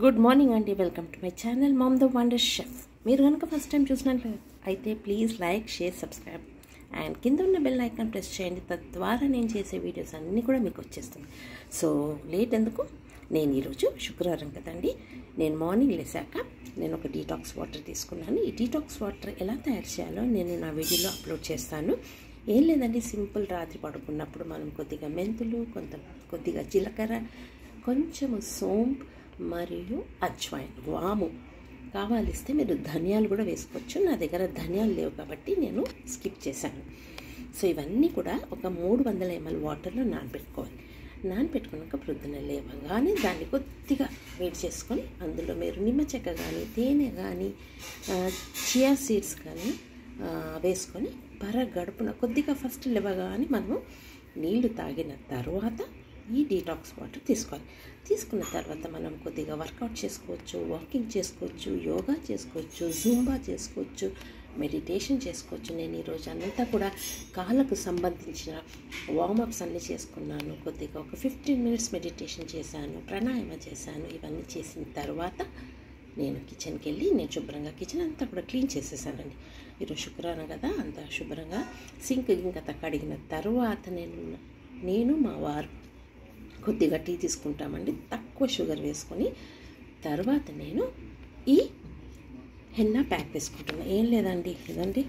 Good morning అండి. Welcome to my channel ma'am the wonder chef. మీరు కనుక first time చూసినట్లు అయితే please like, share, subscribe and కింద ఉన్న బెల్ ఐకాన్ ప్రెస్ చేయండి. తద్వారా నేను చేసే వీడియోస్ అన్నీ కూడా మీకు వచ్చేస్తుంది. సో లేట్ ఎందుకు, నేను ఈరోజు శుక్రవారం కదండి, నేను మార్నింగ్ లేసాక నేను ఒక డీటాక్స్ వాటర్ తీసుకున్నాను. ఈ డీటాక్స్ వాటర్ ఎలా తయారు చేయాలో నేను నా వీడియోలో అప్లోడ్ చేస్తాను. ఏం లేదండి, సింపుల్. రాత్రి పడుకున్నప్పుడు మనం కొద్దిగా మెంతులు, కొద్దిగా జీలకర్ర, కొంచెము సోంపు మరియు అజ్వైన్, వాము కావాలిస్తే మీరు ధనియాలు కూడా వేసుకోవచ్చు. నా దగ్గర ధనియాలు లేవు కాబట్టి నేను స్కిప్ చేశాను. సో ఇవన్నీ కూడా ఒక 300 ml వాటర్లో నానబెట్టుకోవాలి. నానబెట్టుకున్నాక ప్రొద్దున లేవగానే దాన్ని కొద్దిగా వేడి చేసుకొని అందులో మీరు నిమ్మ చెక్క కానీ, తేనె కానీ, చియా సీడ్స్ కానీ వేసుకొని గడుపున కొద్దిగా ఫస్ట్ లేవగానే మనము నీళ్లు తాగిన తర్వాత ఈ డీటాక్స్ వాటర్ తీసుకోవాలి. తీసుకున్న తర్వాత మనం కొద్దిగా వర్కౌట్ చేసుకోవచ్చు, వాకింగ్ చేసుకోవచ్చు, యోగా చేసుకోవచ్చు, జూంబా చేసుకోవచ్చు, మెడిటేషన్ చేసుకోవచ్చు. నేను ఈరోజు అంతా కూడా కాళ్ళకు సంబంధించిన వార్మప్స్ అన్నీ చేసుకున్నాను. కొద్దిగా ఒక 15 minutes మెడిటేషన్ చేశాను, ప్రాణాయామ చేశాను. ఇవన్నీ చేసిన తర్వాత నేను కిచెన్కి వెళ్ళి నేను శుభ్రంగా కిచెన్ అంతా కూడా క్లీన్ చేసేసానండి. ఈరోజు శుక్రవారం కదా, అంత శుభ్రంగా సింక్ ఇంకంతా కడిగిన తర్వాత నేను మా వారు కొద్దిగా టీ తీసుకుంటామండి, తక్కువ షుగర్ వేసుకొని. తర్వాత నేను ఈ హెన్నా ప్యాక్ వేసుకుంటున్నాను. ఏం లేదండి, ఇదండి,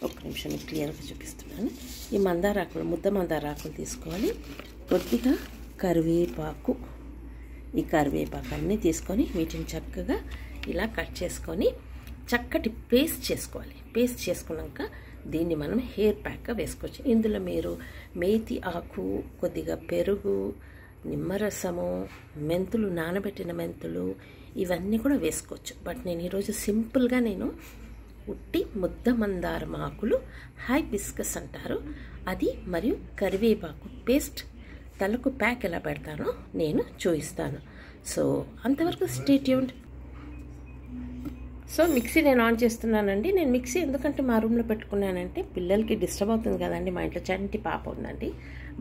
ఒక్క నిమిషం క్లియర్గా చూపిస్తున్నాను. ఈ ముద్ద మందారాకులు తీసుకోవాలి, కొద్దిగా కరివేపాకు, ఈ కరివేపాకు అన్నీ తీసుకొని వీటిని చక్కగా ఇలా కట్ చేసుకొని చక్కటి పేస్ట్ చేసుకోవాలి. పేస్ట్ చేసుకున్నాక దీన్ని మనం హెయిర్ ప్యాక్గా వేసుకోవచ్చు. ఇందులో మీరు మేతి ఆకు, కొద్దిగా పెరుగు, నిమ్మరసము, మెంతులు, నానబెట్టిన మెంతులు, ఇవన్నీ కూడా వేసుకోవచ్చు. బట్ నేను ఈరోజు సింపుల్గా ఉట్టి ముద్ద మందారం ఆకులు, హైబిస్కస్ అంటారు అది, మరియు కరివేపాకు పేస్ట్ తలకు ప్యాక్ ఎలా పెడతానో నేను చూపిస్తాను. సో అంతవరకు స్టే ట్యూన్డ్. సో మిక్సీ నేను ఆన్ చేస్తున్నానండి. నేను మిక్సీ ఎందుకంటే మా రూమ్లో పెట్టుకున్నానంటే పిల్లలకి డిస్టర్బ్ అవుతుంది కదండి. మా ఇంట్లో చంటి పాప ఉందండి,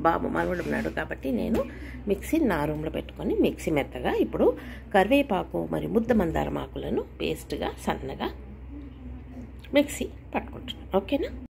బాబు మనవడు ఉన్నాడు కాబట్టి నేను మిక్సీ నా రూమ్లో పెట్టుకొని మిక్సీ మెత్తగా ఇప్పుడు కరివేపాకు మరియు ముద్ద మందారం ఆకులను పేస్ట్గా సన్నగా మిక్సీ పట్టుకుంటున్నాను. ఓకేనా?